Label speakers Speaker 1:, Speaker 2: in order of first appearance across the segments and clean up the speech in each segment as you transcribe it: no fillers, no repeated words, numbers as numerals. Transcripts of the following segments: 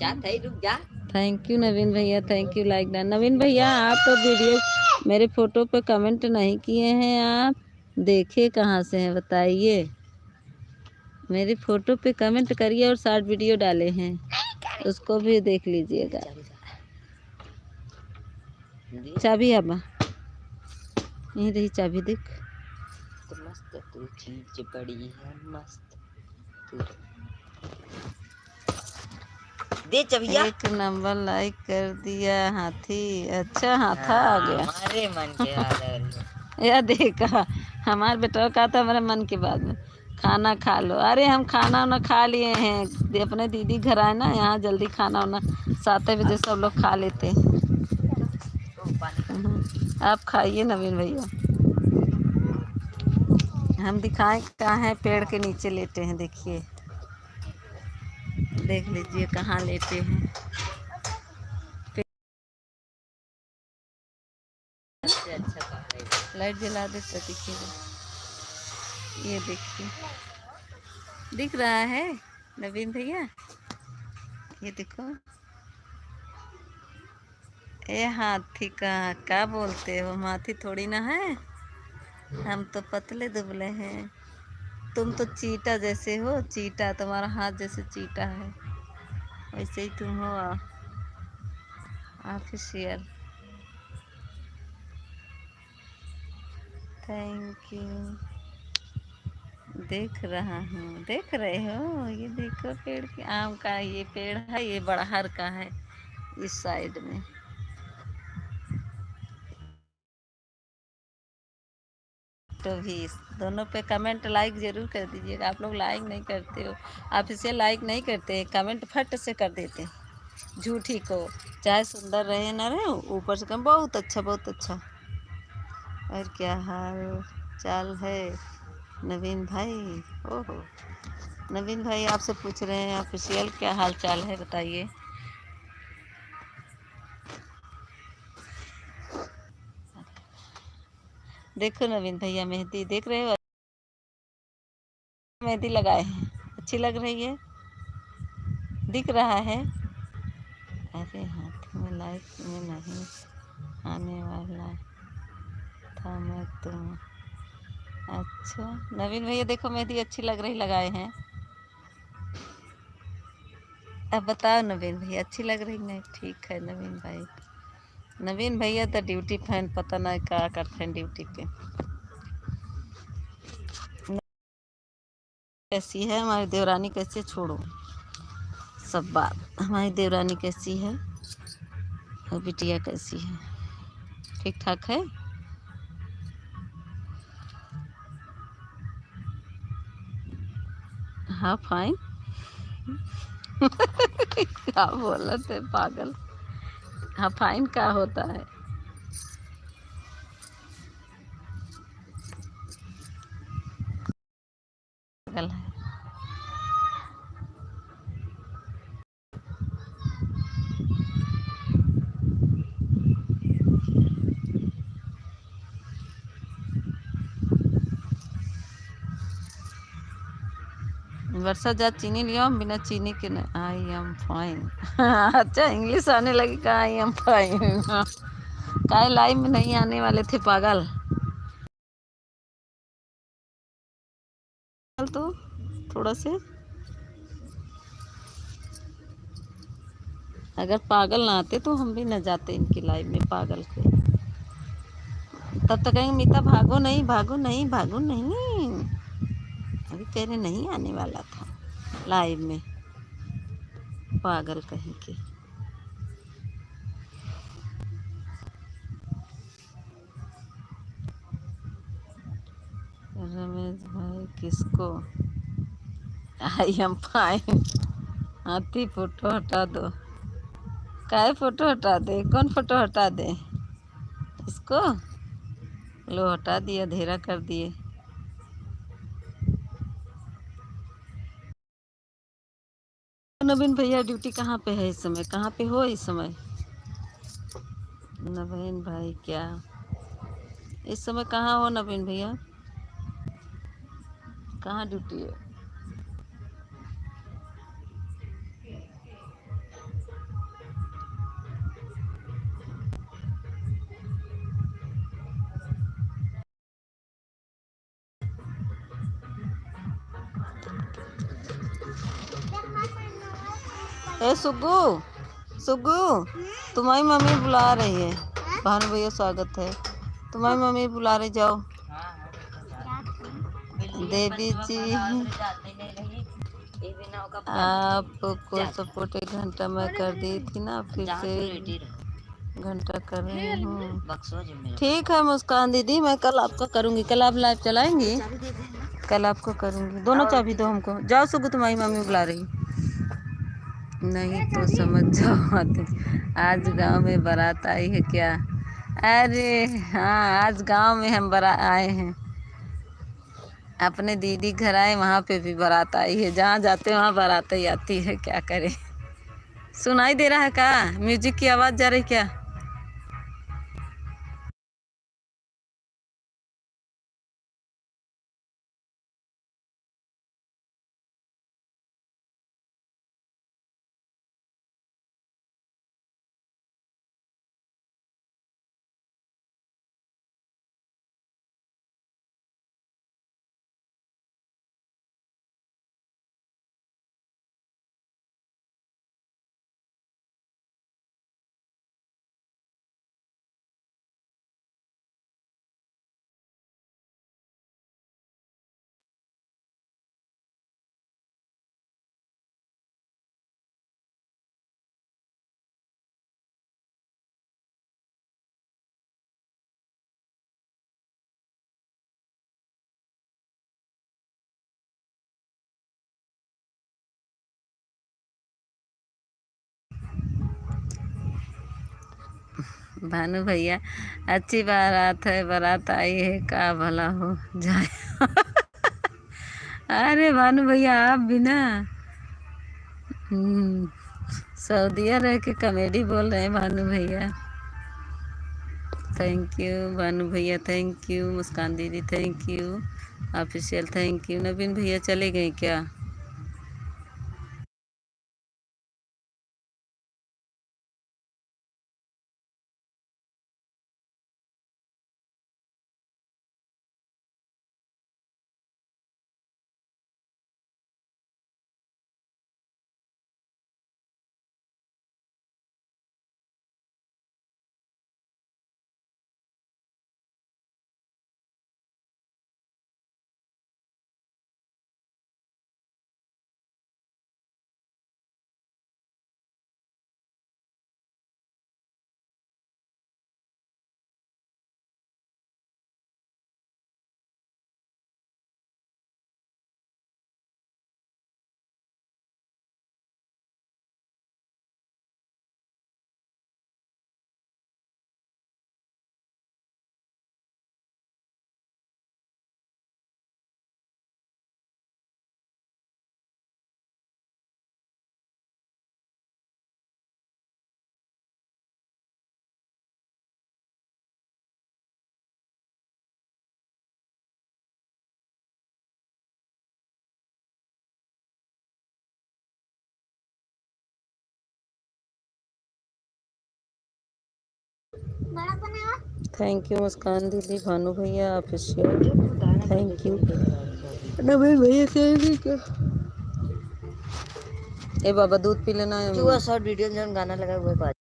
Speaker 1: Thank you Naveen भैया, thank you like done. नवीन भैया आप तो वीडियो मेरे फोटो पे कमेंट नहीं किए हैं, आप देखे कहाँ से हैं बताइए। मेरी फोटो पे कमेंट करिए और शॉर्ट वीडियो डाले हैं, उसको भी देख लीजिएगा। चाबी अब यहीं रही चाबी, देख
Speaker 2: तो मस्त तू चीज बड़ी है मस्त। दे चबिया।
Speaker 1: एक नंबर लाइक कर दिया हाथी। अच्छा हाथा आ गया
Speaker 2: हमारे मन के आदर।
Speaker 1: या देखा हमारे बेटा कहा था हमारे मन की बात में खाना खा लो। अरे हम खाना वाना खा लिए हैं, अपने दीदी घर आए ना, यहाँ जल्दी खाना वाना 7 बजे सब लोग खा लेते हैं। आप खाइए नवीन भैया। हम दिखाएं कहाँ है, पेड़ के नीचे लेटे हैं, देखिए देख लीजिए कहाँ लेटे हैं। लाइट जला दे तो दिखेगा। ये देखिए दिख रहा है नवीन भैया, ये देखो। ये हाथी का क्या बोलते हो, हम हाथी थोड़ी ना है, हम तो पतले दुबले हैं। तुम तो चीता जैसे हो, चीता तुम्हारा हाथ जैसे चीता है, वैसे ही तुम हो ऑफिशियल। Thank you. देख रहा हूँ, देख रहे हो, ये देखो पेड़ के आम का ये पेड़ है, ये बड़हर का है इस साइड में। तो भी दोनों पे कमेंट लाइक ज़रूर कर दीजिएगा। आप लोग लाइक नहीं करते हो, आप इसे लाइक नहीं करते, कमेंट फट से कर देते हैं झूठी को, चाहे सुंदर रहे ना रहे, ऊपर से कम बहुत अच्छा बहुत अच्छा। और क्या हाल चाल है नवीन भाई? ओहो नवीन भाई आपसे पूछ रहे हैं ऑफिशियल क्या हाल चाल है बताइए। देखो नवीन भैया मेहंदी देख रहे हो, मेहंदी लगाए हैं, अच्छी लग रही है, दिख रहा है। अरे हाथ में लाइक में नहीं आने वाला था मैं तुम। अच्छा नवीन भैया देखो मेहंदी अच्छी लग रही, लगाए हैं। अब बताओ नवीन भैया अच्छी लग रही नहीं? ठीक है नवीन भाई। नवीन भैया तो ड्यूटी फैन, पता नहीं क्या करते हैं ड्यूटी पे। कैसी है हमारी देवरानी, कैसे छोड़ो सब बात। हमारी देवरानी कैसी है और बिटिया कैसी है? ठीक ठाक है। हाँ फाइन। क्या बोला थे पागल? हाँ फाइन क्या होता है? पागल है। वर्षा जा चीनी लिया, बिना चीनी के न आई एम फाइन। अच्छा इंग्लिश आने लगी का आई एम फाइन। काय लाइव में नहीं आने वाले थे पागल। तो थोड़ा से अगर पागल ना आते तो हम भी न जाते इनकी लाइव में पागल के। तब तक कहेंगे मीता भागो नहीं भागो नहीं भागो नहीं, अभी कह रहे नहीं आने वाला था लाइव में, पागल कहीं के। रमेश भाई किसको? I am fine. हाथी फोटो हटा दो। काय फोटो हटा दे? कौन फोटो हटा दे? इसको लो हटा दिया, अंधेरा कर दिए। नवीन भैया ड्यूटी कहाँ पे है इस समय, कहाँ पे हो इस समय? नवीन भाई क्या इस समय कहाँ हो नवीन भैया, कहाँ ड्यूटी है? ए सुग्गू, सुग्गू, तुम्हारी मम्मी बुला रही है। भानु भैया स्वागत है। तुम्हारी मम्मी बुला रही, जाओ। देवी जी आपको सपोर्ट 1 घंटा मैं कर दी थी ना, फिर से घंटा कर रही हूँ। ठीक है मुस्कान दीदी, मैं कल आपको करूँगी। कल आप लाइव चलाएंगी? कल आपको करूँगी। दोनों चाबी दो हमको। जाओ सुगु, तुम्हारी मम्मी बुला रही। नहीं तो समझ जाओ आते। आज गांव में बारात आई है क्या? अरे हाँ, आज गांव में हम आए हैं। अपने दीदी घर आए, वहाँ पे भी बारात आई है। जहाँ जाते हैं वहाँ बारात ही आती है, क्या करें। सुनाई दे रहा है क्या? म्यूजिक की आवाज़ जा रही क्या? भानु भैया, अच्छी बारात है, बारात आई है, का भला हो जाए। अरे भानु भैया, आप भी ना हम्म, सऊदीया रह के कॉमेडी बोल रहे हैं भानु भैया। थैंक यू भानु भैया, थैंक यू मुस्कान दीदी, thank you official, thank you. Naveen भैया चले गए क्या? थैंक यू मुस्कान दीदी, भानु भैया ऑफिशियल, थैंक यू। नवीन भैया कहेंगे क्या? ए बाबा दूध पी लेना है।
Speaker 2: शॉर्ट वीडियो जो गाना लगा हुआ है।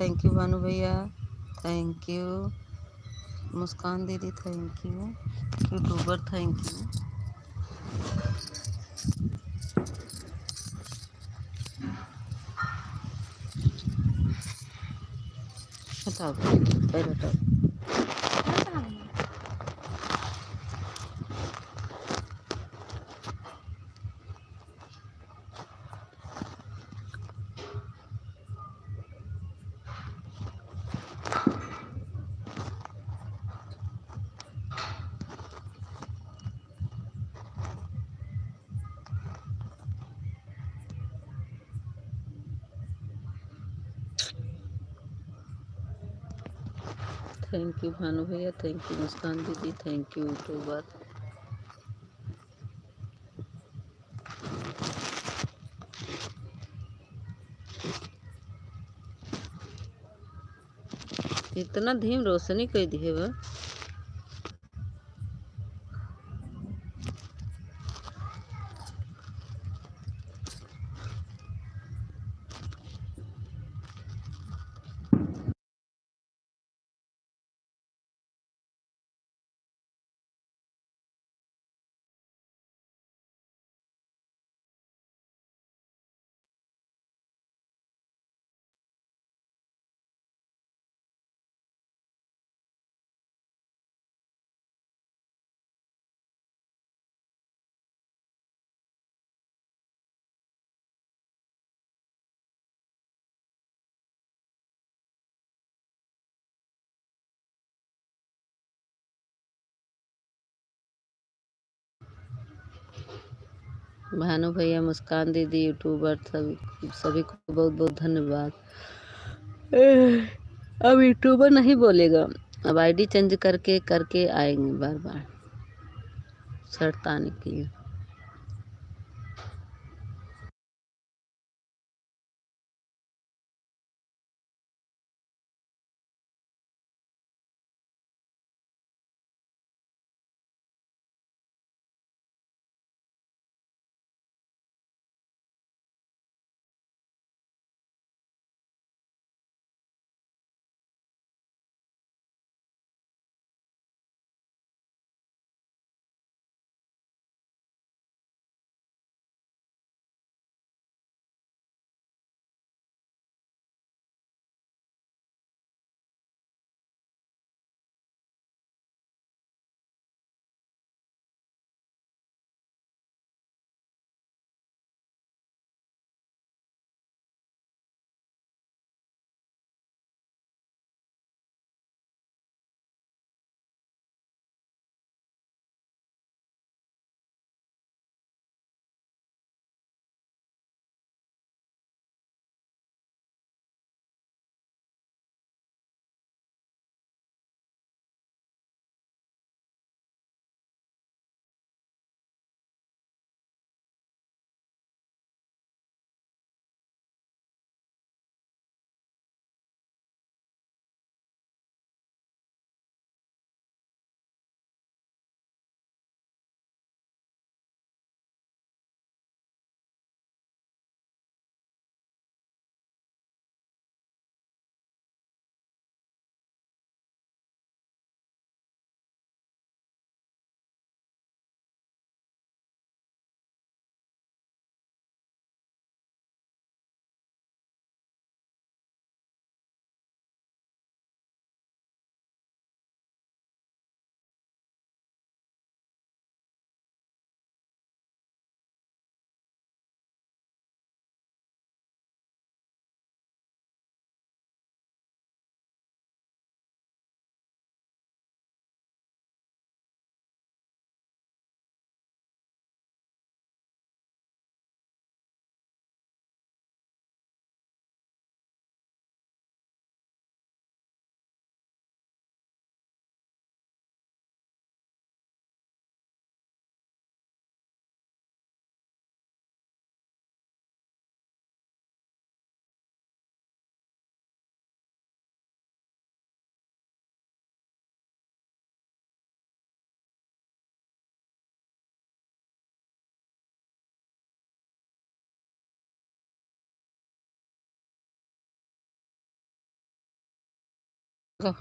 Speaker 1: थैंक यू भानु भैया, थैंक यू मुस्कान दीदी, thank you YouTuber, thank you. हटाओ पैर हटाओ। थैंक यू भानु भैया, थैंक यू मुस्कान दीदी, थैंक यू यूट्यूबर। इतना धीम रोशनी कई दिए बा। भानु भैया, मुस्कान दीदी, यूट्यूबर सभी सभी को बहुत बहुत धन्यवाद। अब यूट्यूबर नहीं बोलेगा, अब आईडी चेंज करके करके आएंगे बार बार शर्त आने के लिए।
Speaker 2: Go.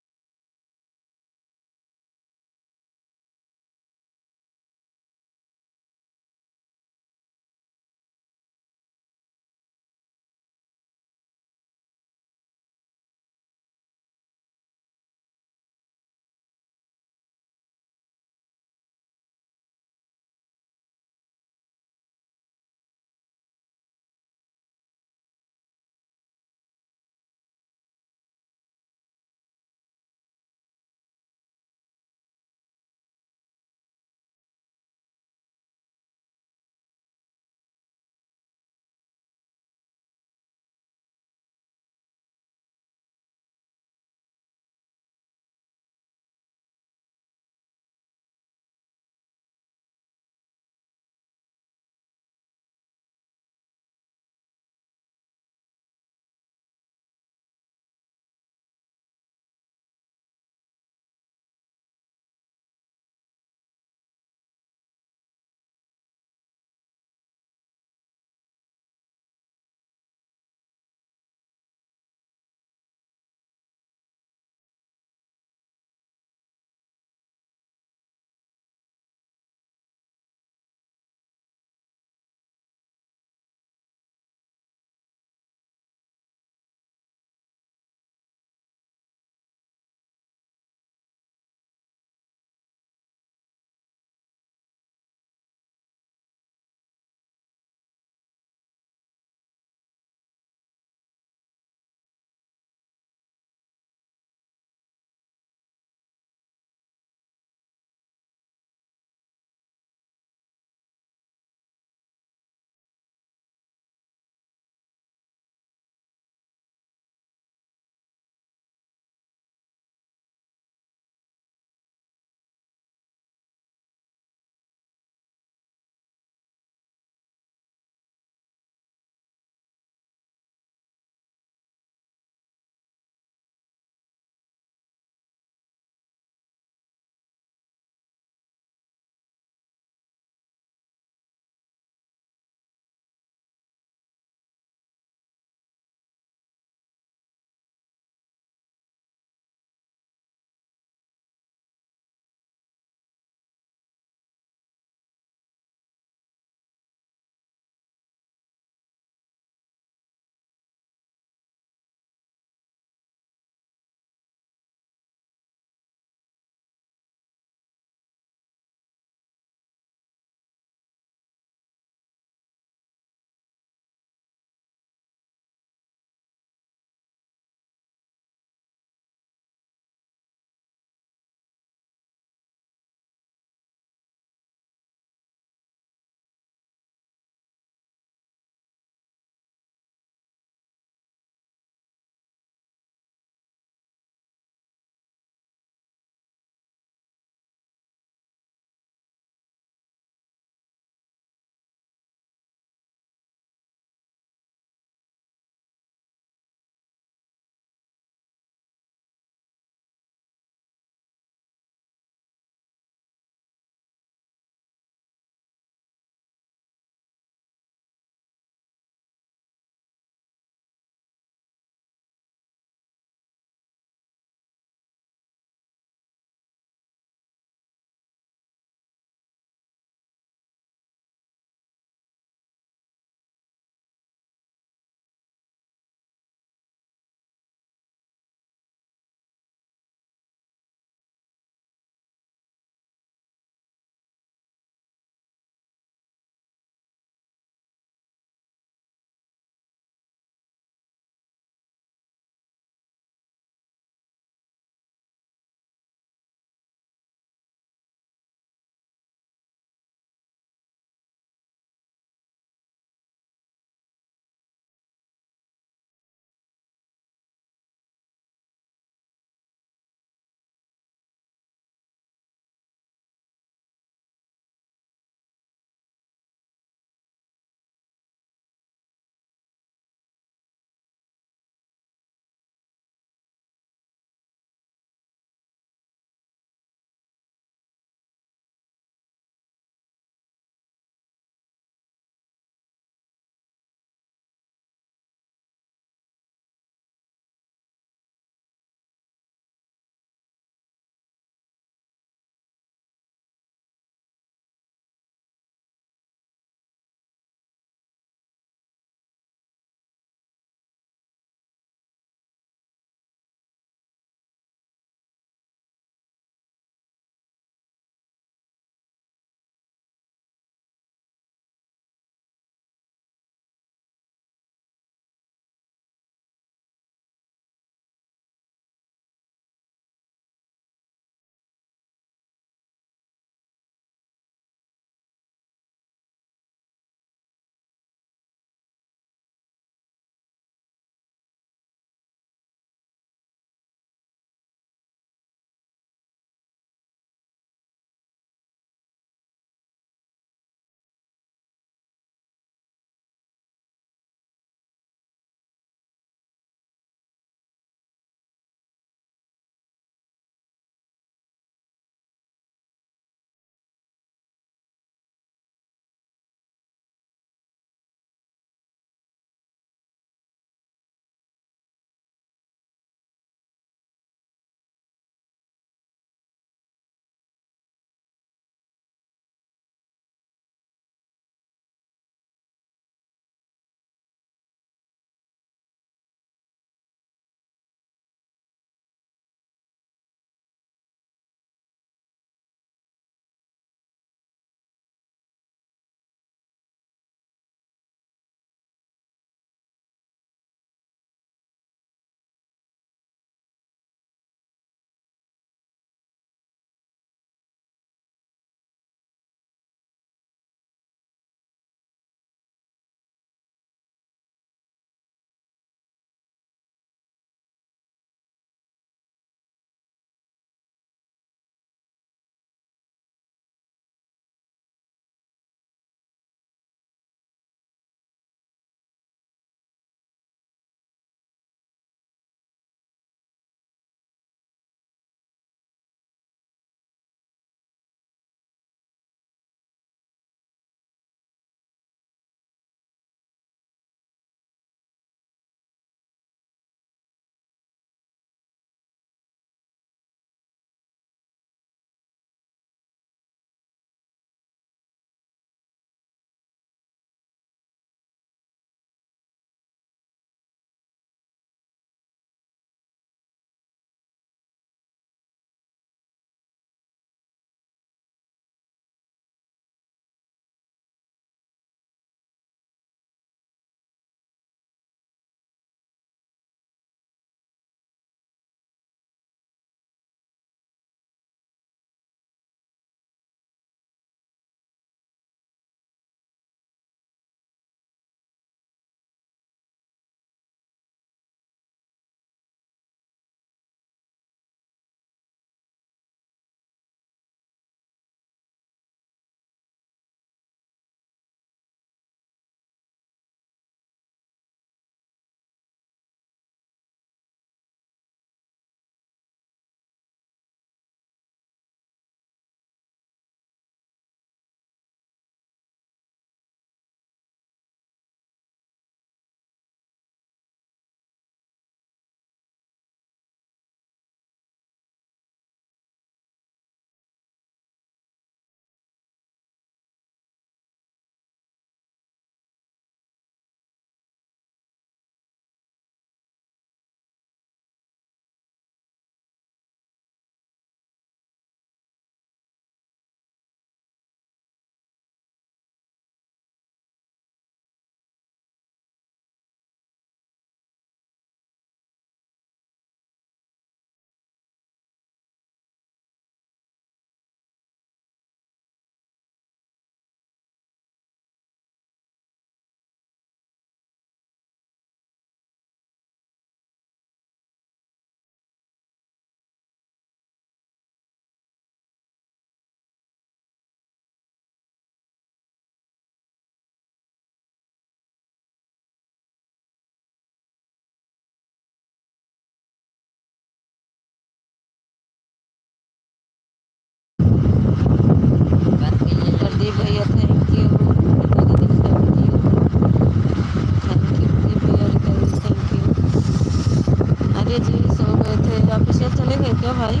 Speaker 1: गए, ऑफिशियल चले गए क्या भाई?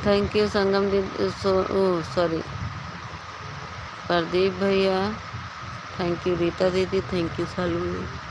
Speaker 1: थैंक यू संगम दीदी, सॉरी प्रदीप भैया, थैंक यू रीता दीदी, थैंक यू सालू दीदी।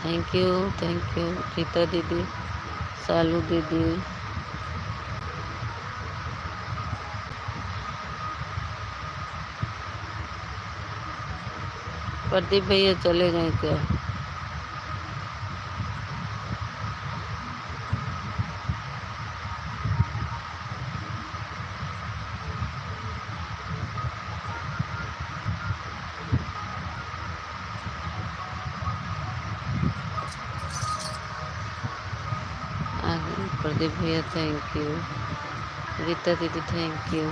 Speaker 1: थैंक यू रीता दीदी, सालू दीदी। प्रदीप भैया चले गए क्या? प्रदीप भैया थैंक यू, रीता दीदी थैंक यू।